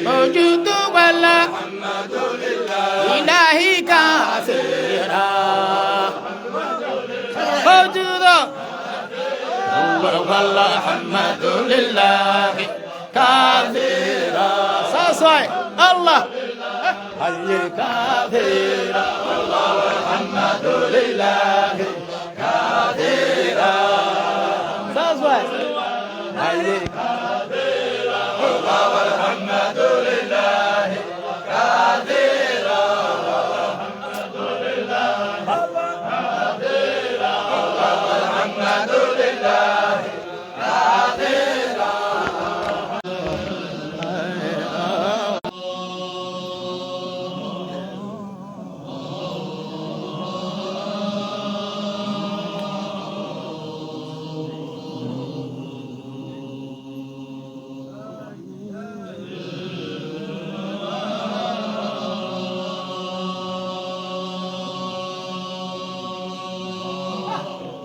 موجود ولا إلهي كثيرا موجود والله الحمد لله كثيرا ساسوي الله حي كثيرا والله الحمد لله كثيرا ساسوي حي كثيرا والله الحمد لله كثيرا الحمد لله كثيرا والله الحمد لله كثيرا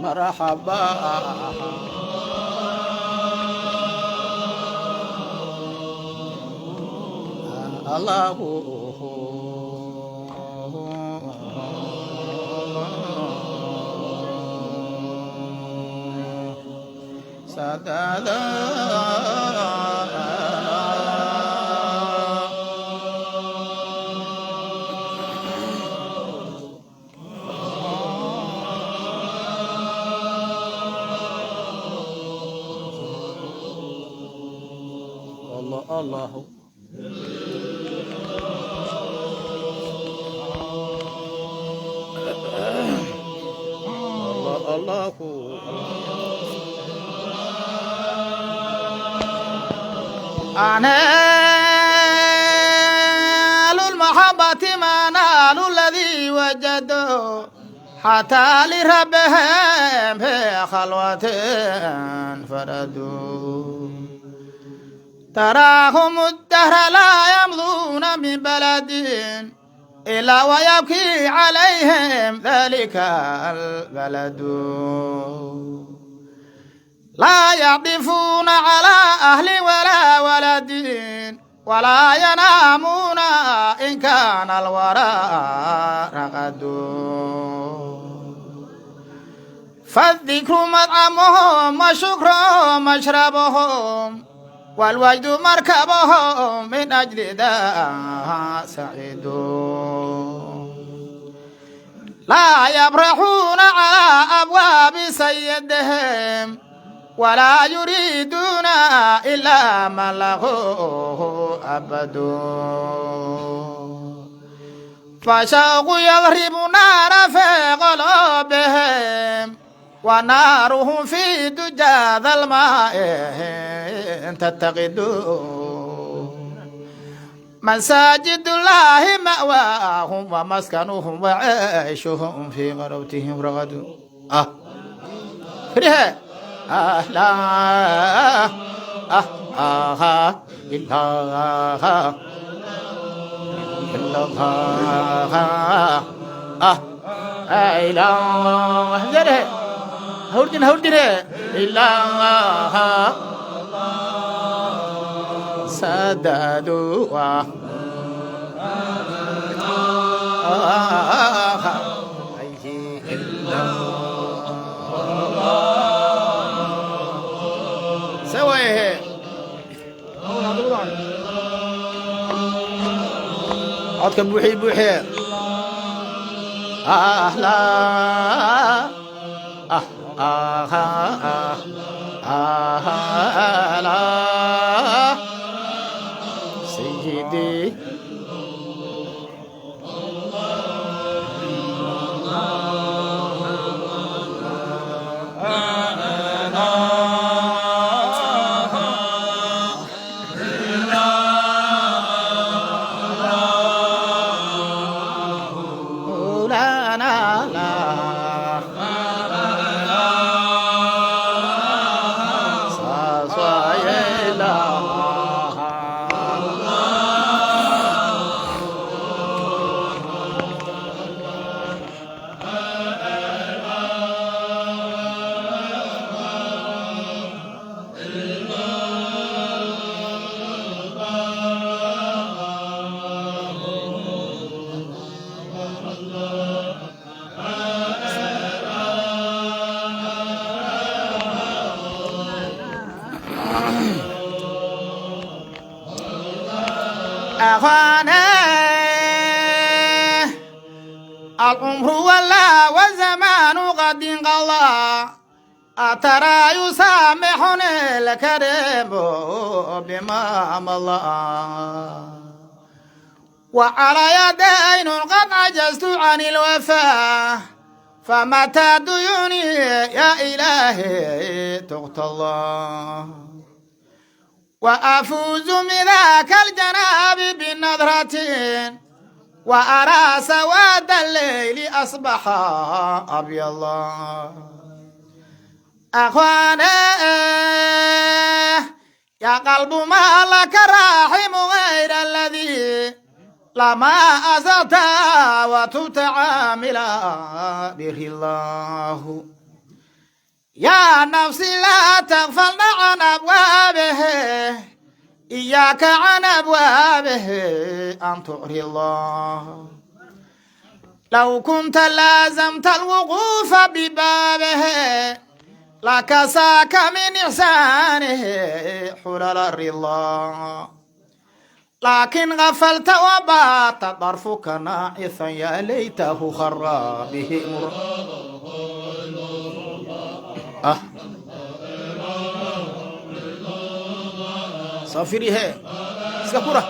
مرحبا الله سدادا الله الله أنال المحبة ما نال الذي وجدوا حتى لربهم في خلوة فردوا تراهم الدهر لا يمضون من بلد إلا ويبكي عليهم ذلك البلد لا يعطفون على أهل ولا ولد ولا ينامون إن كان الورى رغد فالذكر مطعمهم وشكرهم مشربهم والوجد مركبهم من أجل ذا سعيدون لا يبرحون على أبواب سيدهم ولا يريدون إلا ما له أبد فشوق يضرب نار في قلوبهم ونارهم في دجى ذا الماء تتقد مساجد الله مأواهم ومسكنهم وعيشهم في غروتهم رغد فريه لا إلا الله هوردين إله سدادوا سويه عدك بوحي بوحي لا لا سيدي أخوانا العمر ولا والزمان قد انقضى أترى يسامحني الكريم بما مضى وعلى دين قد عجزت عن الوفاء فمتى ديوني يا إلهي تقتضى وأفوز من ذاك الجناب بنظرة وأرى سواد الليل أصبح أبيضا أخوانا يا قلب ما لك راحم غير الذي لما أزلت وتبت عاملا به الله يا نفسي لا تغفلن عن أبوابه إياك عن أبوابه أن تعري الله لو كنت لازمت الوقوف ببابه لكساك من إحسانه حلل الرضا لكن غفلت وبات طرفك ناعثا يا ليته خر به صافري है इसका पूरा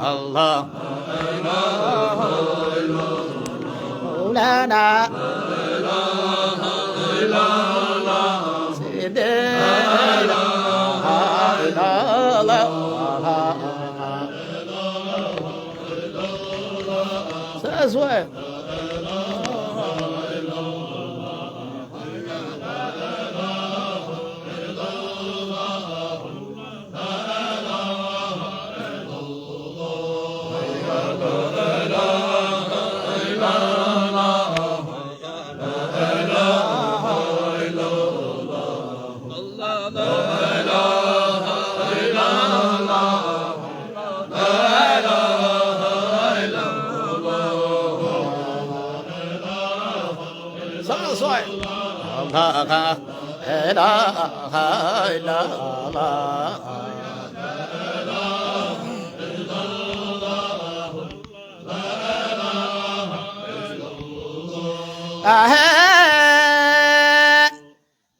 Allah مولانا That's why.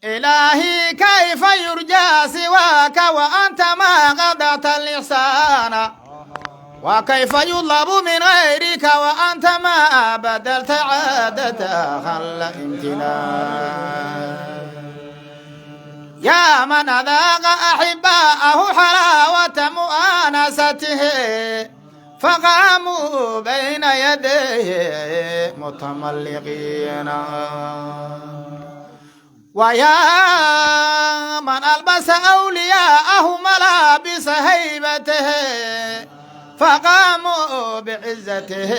إلهي كيف يرجى سواك وأنت ما قضت الإحسان وكيف يطلب من غيرك وأنت ما بدلت عادة خل امتنان يا من أذاق أحباءه حلاوة مؤانسته فقاموا بين يديه متملقين ويا من ألبس أولياءه ملابس هيبته فقاموا بعزته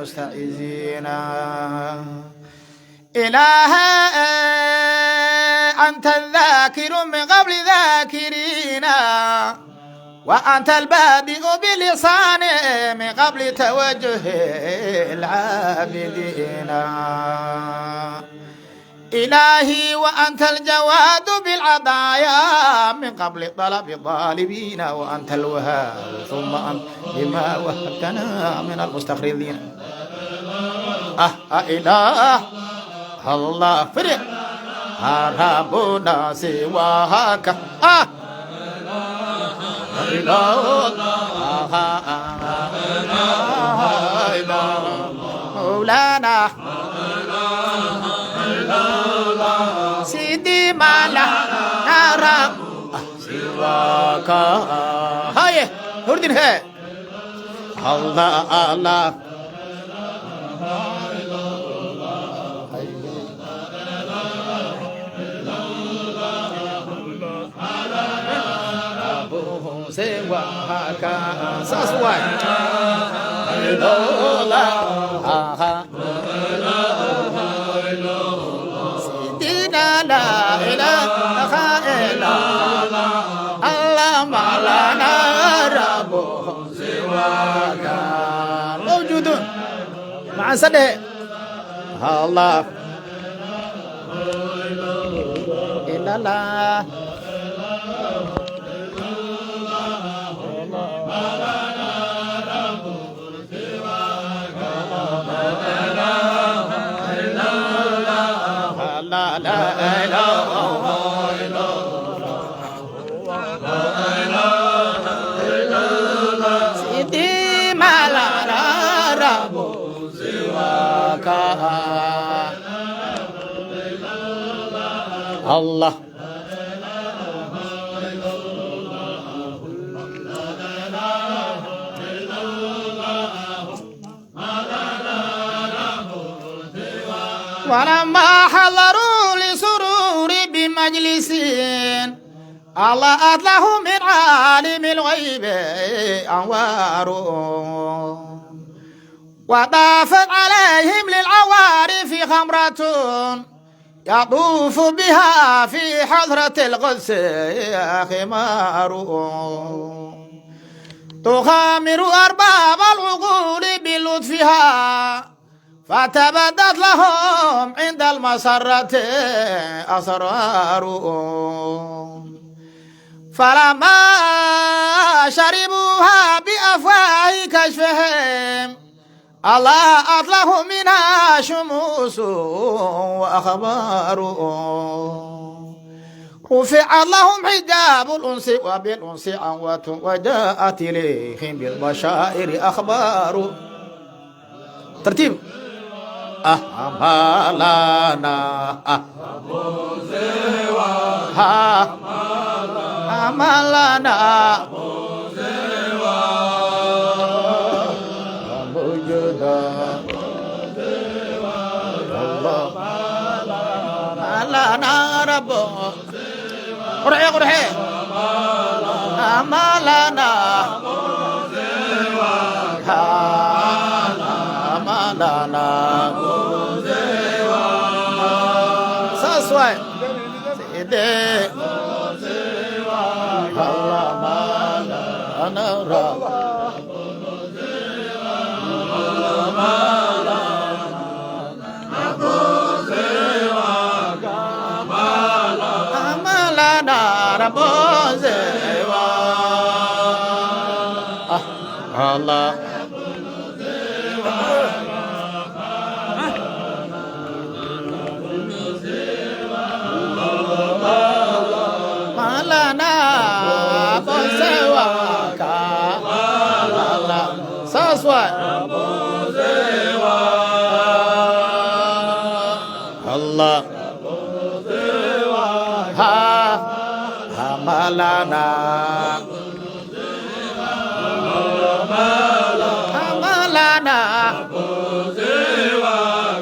مستعزين إله أنت الذاكر من قبل ذاكرين وأنت البادئ بلسان من قبل توجه العابدين إلهي وأنت الجواد بالعطايا من قبل طلب الطالبين وأنت الوهاب ثم أنت بما وهبتنا من المستخرجين إله الله فرق ربنا سواك إله مولانا سيدي مالا نرى سواك هاي هردين هاي الله الله سواك ساسواي الله سيدنا لا إله إلا الله ما لنا رب سواك موجود مع سده الله إلا الله لا لا لا سيدي ما لا رب سواك الله ولما حضروا لسرور بمجلس الله أطلعه من عالم الغيب أنوار وطافت عليهم للعوارف خمرة يطوف بها في حضرة القدس خمار تخامر أرباب العقول بلطفها فتبدت لهم عند المسرة أسرار فلما شربوها بأفواه كشفهم الله أطلق منها شموس وأخبار رفع لهم حجاب الأنس وبالأنس عنوة وجاءت إليهم بالبشائر أخبار ترتيب أمالنا أبو زوا أمالنا أبو زوا موجودا أمالنا ربو قرحي قرحي أمالنا أبو زوا أمالنا ساسوي سيدي الله مالا أنا رب أمالنا رب زوا الله الله Hamalana Hamalana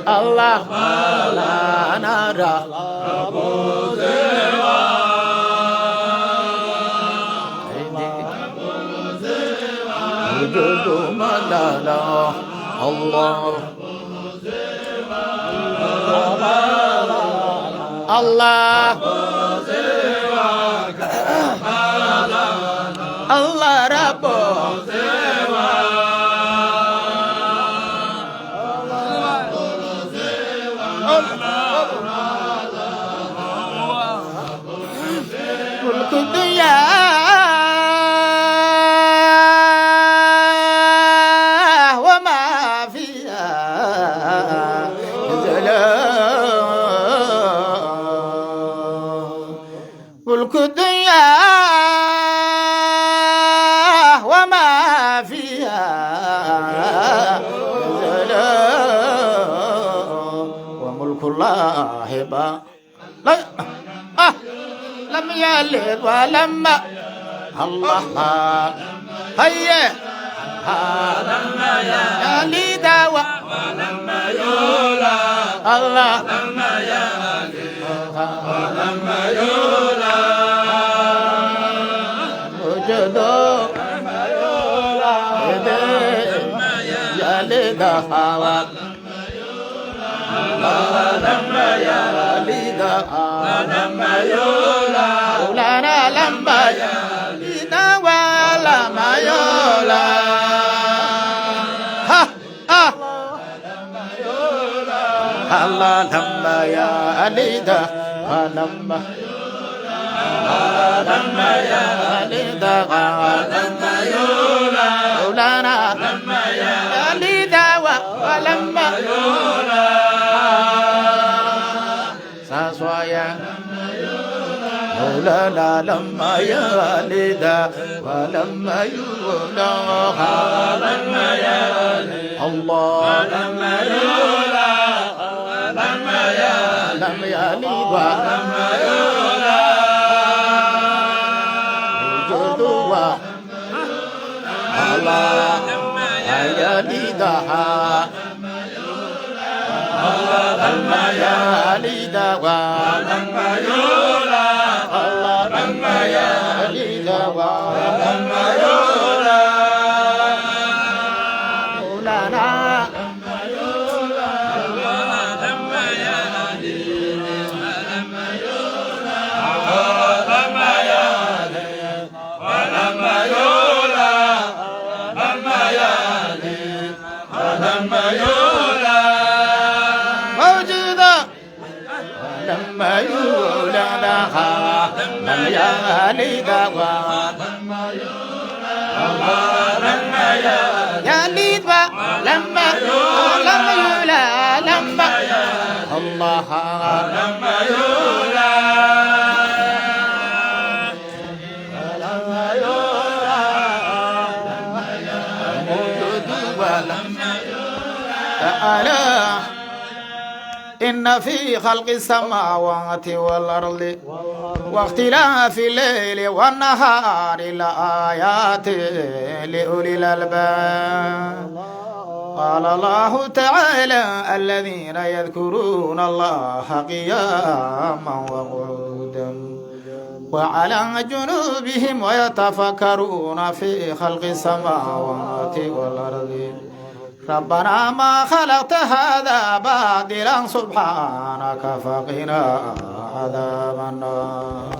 Allah Malana Allah Allah Allah Rabbu Mulku dunya wa ma fiha Mulku dunya الله با لا لم يلد ولم الله هيا لم يلد ولم يولد الله لم يلد ولم يولد وجد لم يولد يلد هوى لما يلد لما يولد مولانا لما يلد ولما يولد ها ها لما يولد الله لما يلد ولما لما يلد ولما يولد مولانا لما يلد ولما يولد ساسوايا مولانا لما يلد ولما يولد لما يلد الله لما يولد لما يلد ولما يولد وجودها الله يلدها لما يلد ولما يولد الله لما يلد ولما يولد مولانا لما يولد لما يلد ولما يولد لما يلد ولما يولد لما يلد ولما يولد موجودة لما يولد لها لم يلد ولما يولد لما يلد ولما يولد لما الله لما يولد لما يولد موجود ولما تعالى إن في خلق السماوات والأرض واختلاف الليل والنهار لآيات لأولي الألباب قال الله تعالى الذين يذكرون الله قياما وقعودا وعلى جنوبهم ويتفكرون في خلق السماوات والأرض ربنا ما خلقت هذا باطلا سبحانك فقنا عذاب النار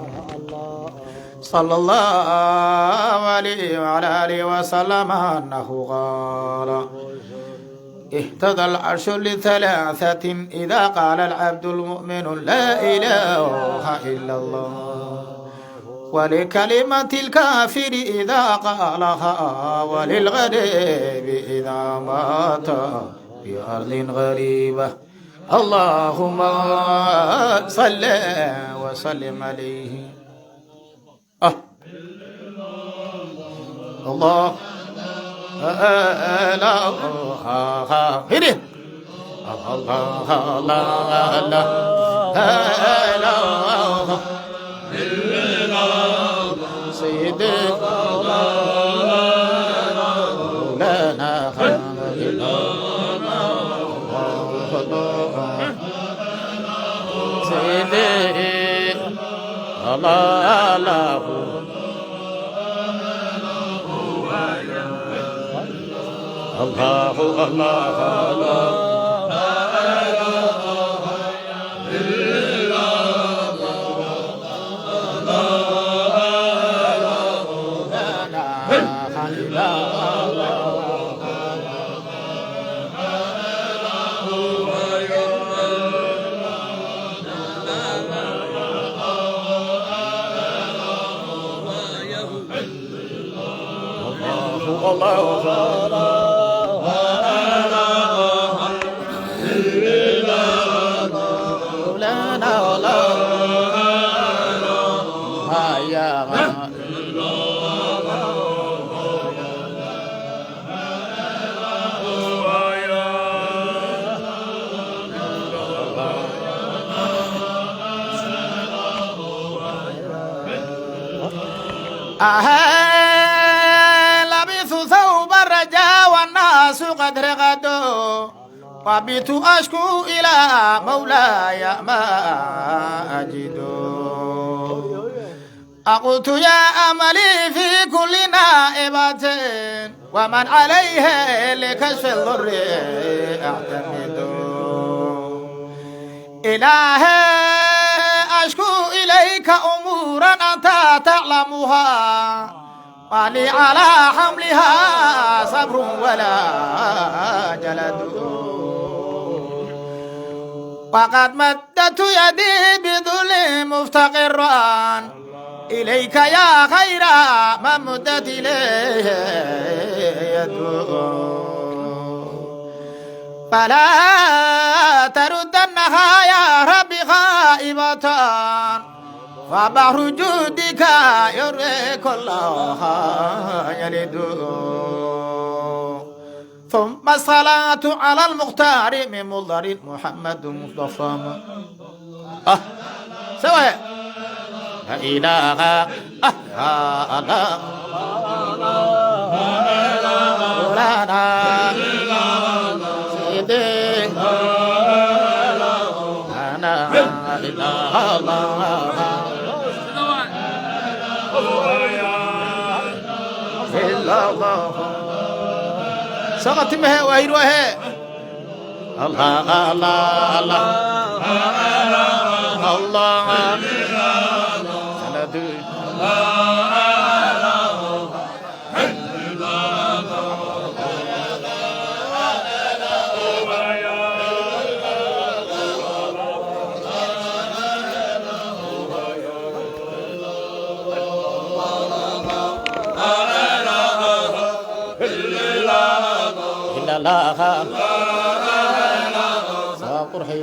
صلى الله عليه وعلى آله وسلم أنه قال اهتدى العرش لثلاثة إذا قال العبد المؤمن لا إله إلا الله ولكلمة الكافر إذا قالها وللغريب إذا مات في أرض غريبة اللهم صل وسلم عليه الله لا هدي الله لا لا سيدي لنا سيدي الله له الله الله الله لبثوا ثوب الرجاء والناس قد رغدوا وبت أشكو إلى مولاي ما أجد أقلت يا أملي في كل نائبة ومن عليه لكشف الضر أعتمد إلهي أشكو إليك أمورا أنت تعلمها ولي على حملها صبر ولا جلد وقد مدت يدي بذل مفتقرا إليك يا خير من مدت إليه يده فلا تردنها يا رب خائبة فبحر جودك يري كلها يلد ثم الصلاة على المختار من مضر محمد مصطفى سواء لا إله إلا الله مولانا سيدي أنا إله الله إلا الله سقطمها ويروها الله الله الله الله لا قرحي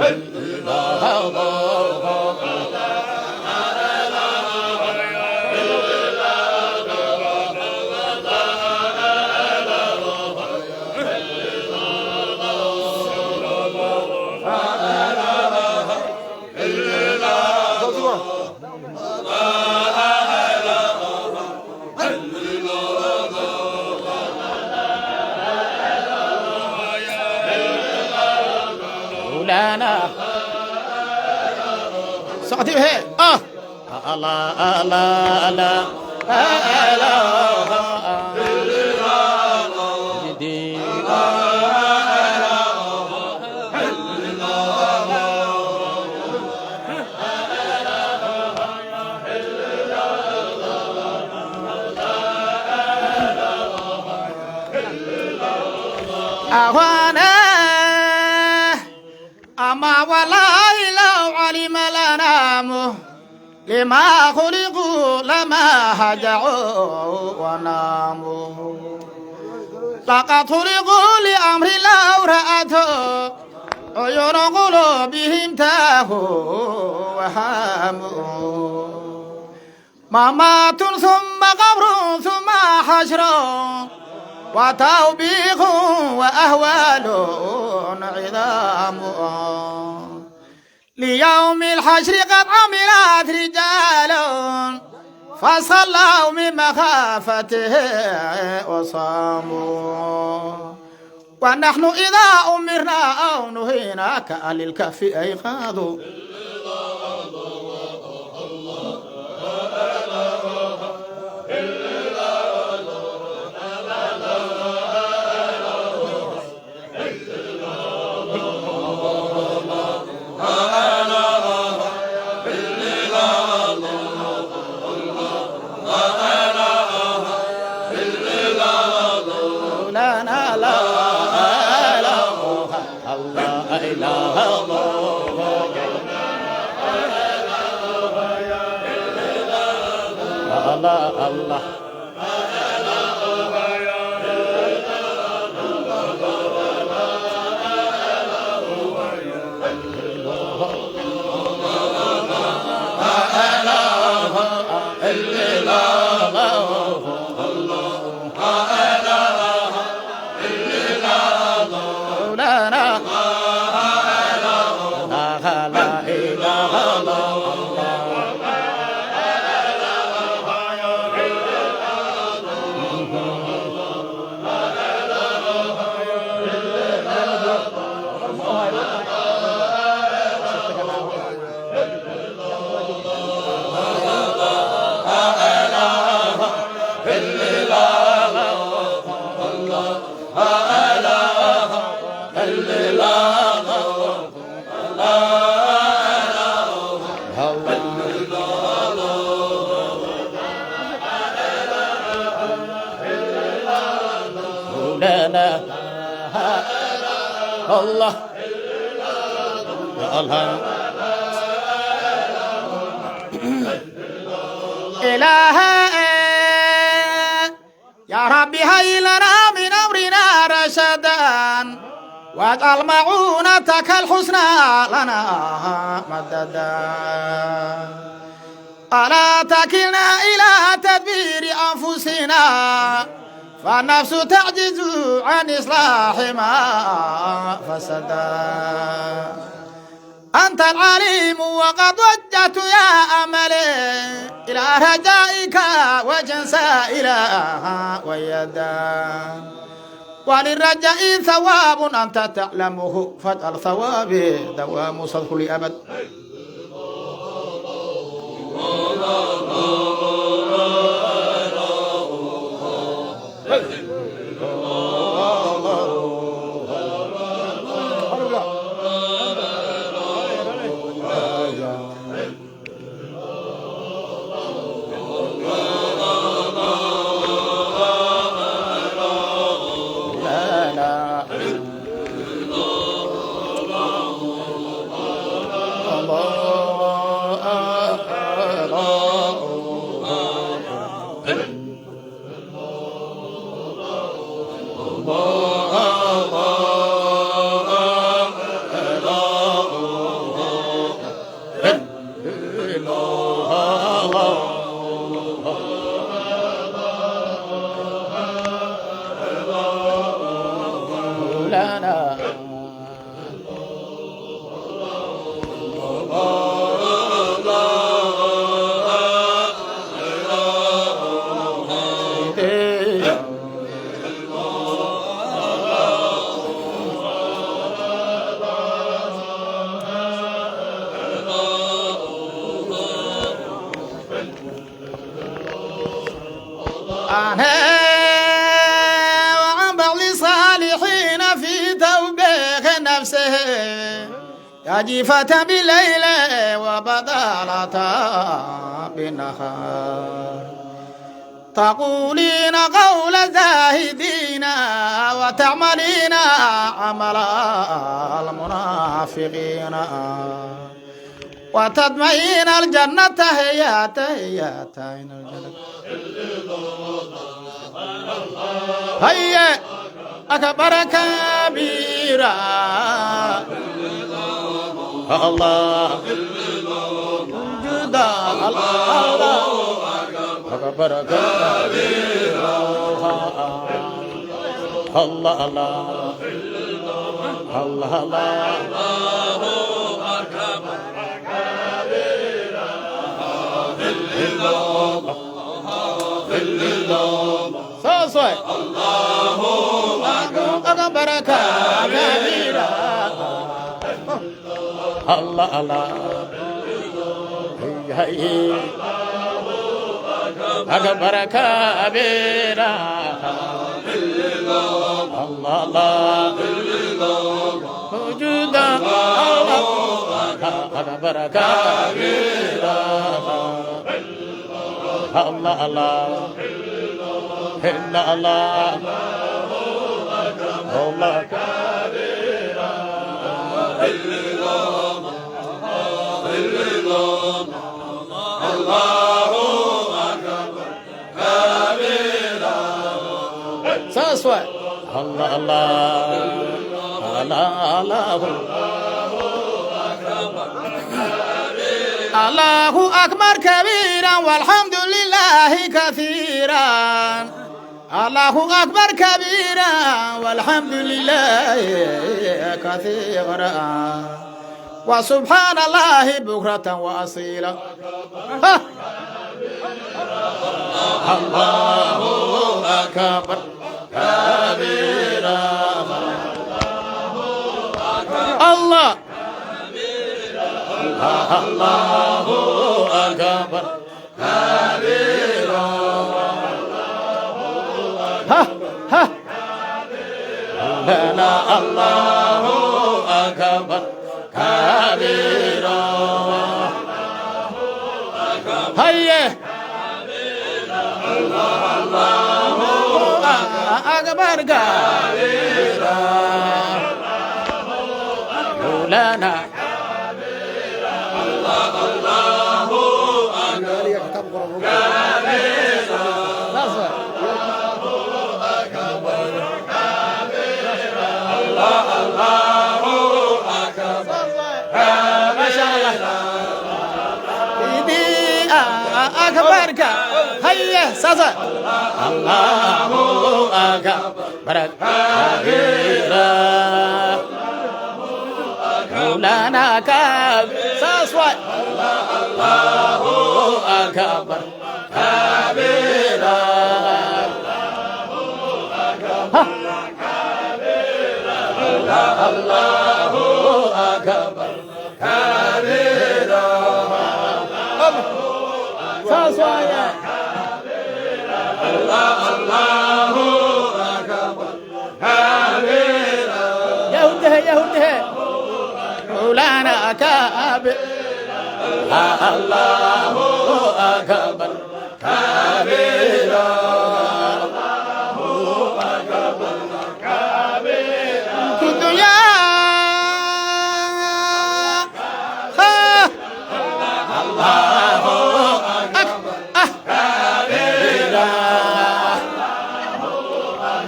سقطي به الله الله الله أخوانا أما والله لو علم الأنام لما خلقوا لما هجعوا وناموا لقد خلقوا لأمر لو رأته عيون قلوبهم تاهوا وهاموا ممات ثم قبر ثم حشر وتوبيخ وأهوال عظام ليوم الحشر قد عملت رجال فصلوا من مخافته وصاموا ونحن إذا أمرنا أو نهينا كأهل الكهف أيقاظوا الله الله الله الله إلهي يا ربي هيئ لنا من أمرنا رشدا واجعل معونتك الحسنى لنا مددا ألا تكلنا إلى تدبير أنفسنا فالنفس تعجز عن إصلاح ما فسدا أنت العليم وقد وجهت يا أملي إلى رجائك وجه سائلا ويدا وللرجاء ثواب أنت تعلمه فاجعل ثوابي دوام صدق لأبد وعن بعض الصالحين في توبيخ نفسه يا جيفة بالليل وبدالة بالنهار تقولين قول الزاهدين وتعملين عمل المنافقين وتدمعين الجنة هي تهياتين الجنة هيا أكبر كبيرا الله جدا الله أكبر كبيرا الله الله الله الله صوصي الله أكبر كبيرا الله الله هي أكبر كبيرا الله الله وجودا الله أكبر كبيرا الله الله إلا الله الله كبيرا إلا الله الله أكبر كبيرا ساسوا الله الله الله الله أكبر كبيرا والحمد لله كثيرا الله أكبر كبيرا والحمد لله كثيرا وسبحان الله بكرة وأصيلا الله أكبر كبيرا الله الله أكبر كبيرا ها ها لا الله أكبر كبيرا هيا الله أكبر كبيرا مولانا أكبرك هيا ساسا الله أكبر كبيرا مولانا كبير ساسوا الله أكبر كبيرا الله أكبر كبيرا ساسوا يا الله أكبر كبيرا يهوده مولانا كبير الله أكبر كبيرا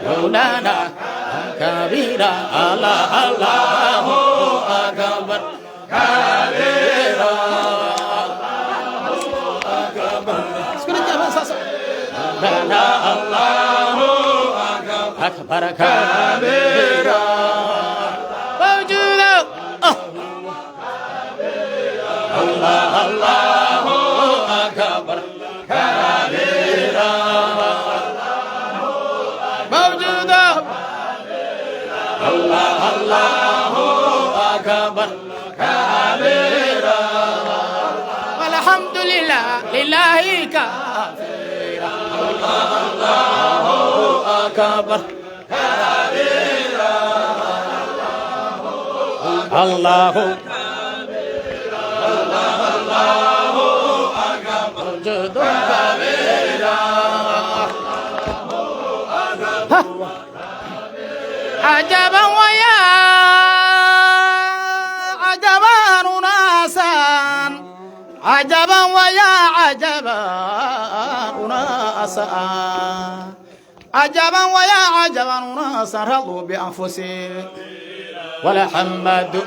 مولانا كبيرا الله أكبر كبيرا مولانا الله أكبر كبيرا موجودا الله أكبر كبيرا موجودا الله أكبر كبيرا والحمد لله كثيرا الله أكبر كبيرا الله أكبر جد كبيرا عجبا ويا عجبا أناسا عجبا ويا عجبا أناسا عجبا ويا عجبا أناسا رضوا بأنفسهم والحمد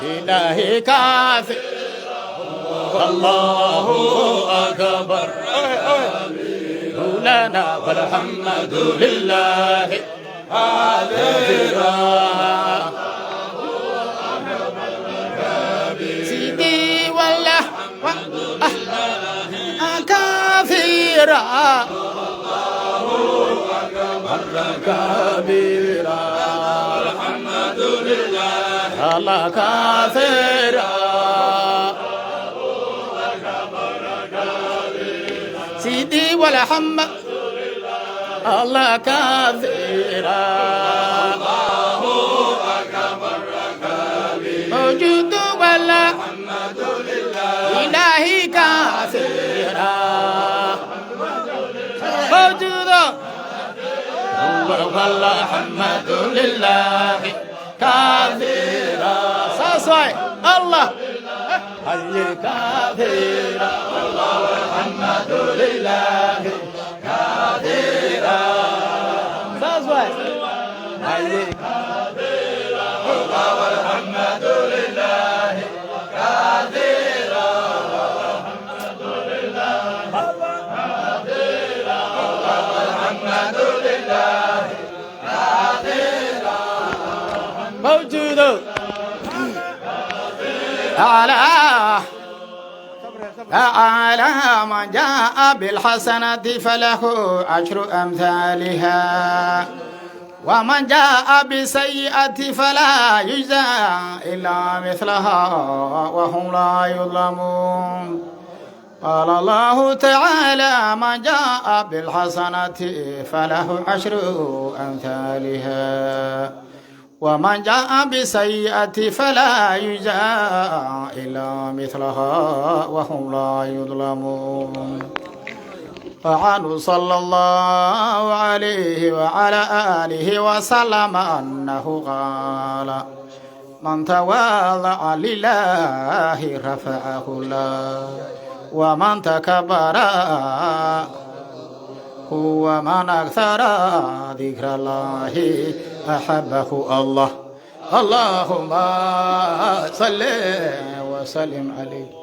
لله كافي الله أكبر مولانا والحمد لله كثيرا سيدي والله كثيرا كبيرا الحمد لله الله كثيرا سيدي والحمد الله كثيرا الله أكبر كبيرا موجود ولا الحمد لله إلهي كثيرا موجود والله الحمد لله كثيرا ساسوي الله حي كثيرا الله الحمد لله كثيرا ساسوي حي كثيرا الله والحمد لله كثيرا الحمد لله كثيرا الله والحمد لله كثيرا موجود على من جاء بالحسنة فله عشر أمثالها ومن جاء بسيئة فلا يجزى إلا مثلها وهم لا يظلمون قال الله تعالى من جاء بالحسنة فله عشر أمثالها ومن جاء بسيئة فلا يجزى إلا مثلها وهم لا يظلمون وعنه صلى الله عليه وعلى آله وسلم أنه قال من تواضع لله رفعه الله ومن تكبر هو من أكثر ذكر الله أحبه الله اللهم صل وسلم عليه